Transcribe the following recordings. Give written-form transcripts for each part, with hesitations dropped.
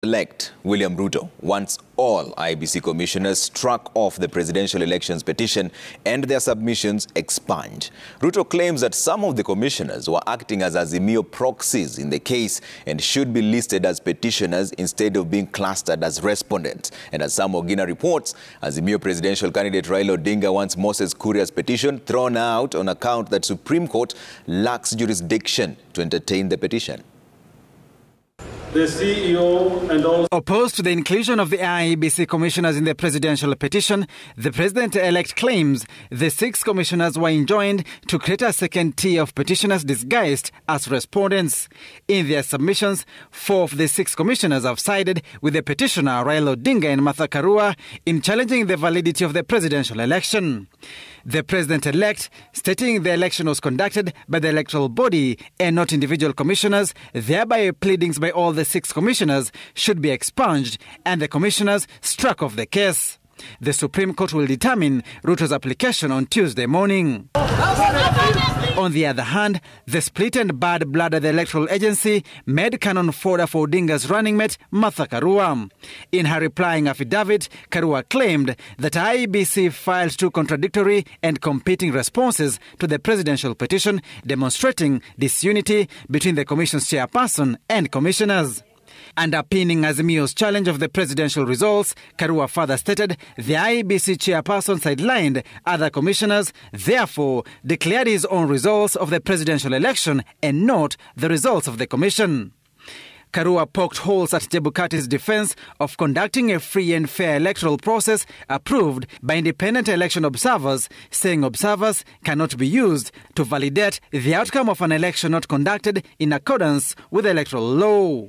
Elect William Ruto wants all IEBC commissioners struck off the presidential elections petition and their submissions expunged. Ruto claims that some of the commissioners were acting as Azimio proxies in the case and should be listed as petitioners instead of being clustered as respondents. And as Sam Ogina reports, Azimio presidential candidate Raila Odinga wants Moses Kuria's petition thrown out on account that Supreme Court lacks jurisdiction to entertain the petition. The CEO and also opposed to the inclusion of the IEBC commissioners in the presidential petition, the president-elect claims the 6 commissioners were enjoined to create a second tier of petitioners disguised as respondents. In their submissions, 4 of the 6 commissioners have sided with the petitioner Raila Odinga and Moses Kuria in challenging the validity of the presidential election. The president-elect, stating the election was conducted by the electoral body and not individual commissioners, thereby pleadings by all the 6 commissioners should be expunged and the commissioners struck off the case. The Supreme Court will determine Ruto's application on Tuesday morning. On the other hand, the split and bad blood at the electoral agency made cannon fodder for Odinga's running mate, Moses Kuria. In her replying affidavit, Kuria claimed that IEBC filed 2 contradictory and competing responses to the presidential petition, demonstrating disunity between the commission's chairperson and commissioners. Underpinning Azimio's challenge of the presidential results, Kuria further stated the IEBC chairperson sidelined other commissioners, therefore declared his own results of the presidential election and not the results of the commission. Kuria poked holes at Chebukati's defense of conducting a free and fair electoral process approved by independent election observers, saying observers cannot be used to validate the outcome of an election not conducted in accordance with electoral law.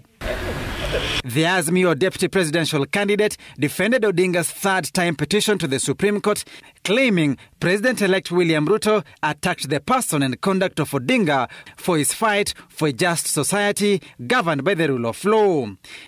The Azimio deputy presidential candidate defended Odinga's third-time petition to the Supreme Court, claiming President-elect William Ruto attacked the person and conduct of Odinga for his fight for a just society governed by the rule of law.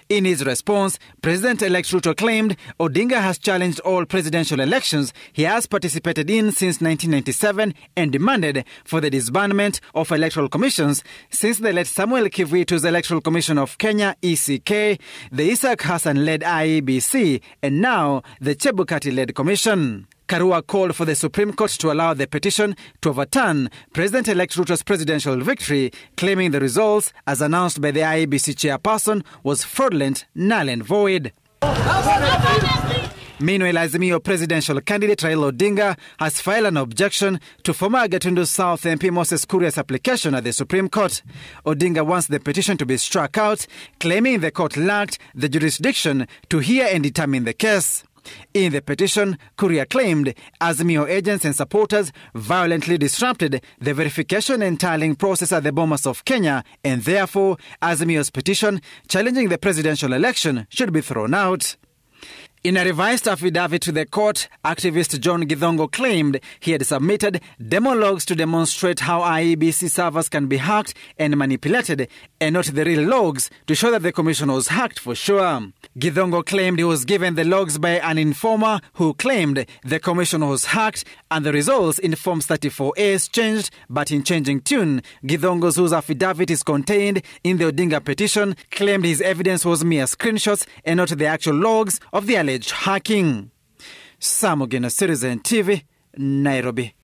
In his response, President-elect Ruto claimed Odinga has challenged all presidential elections he has participated in since 1997 and demanded for the disbandment of electoral commissions since the late Samuel Kivitu's Electoral Commission of Kenya, ECK, the Isaac Hassan-led IEBC, and now the Chebukati-led commission. Kuria called for the Supreme Court to allow the petition to overturn President-elect Ruto's presidential victory, claiming the results, as announced by the IEBC chairperson, was fraudulent, null and void. Meanwhile, Azimio presidential candidate Raila Odinga has filed an objection to former Gatundu South MP Moses Kuria's application at the Supreme Court. Odinga wants the petition to be struck out, claiming the court lacked the jurisdiction to hear and determine the case. In the petition, Kuria claimed Azimio agents and supporters violently disrupted the verification and tallying process at the Bomas of Kenya, and therefore Azimio's petition challenging the presidential election should be thrown out. In a revised affidavit to the court, activist John Githongo claimed he had submitted demo logs to demonstrate how IEBC servers can be hacked and manipulated, and not the real logs to show that the commission was hacked for sure. Githongo claimed he was given the logs by an informer who claimed the commission was hacked and the results in Forms 34As changed, but in changing tune, Githongo, whose affidavit is contained in the Odinga petition, claimed his evidence was mere screenshots and not the actual logs of the alleged hacking. Sam Ogina, Citizen TV, Nairobi.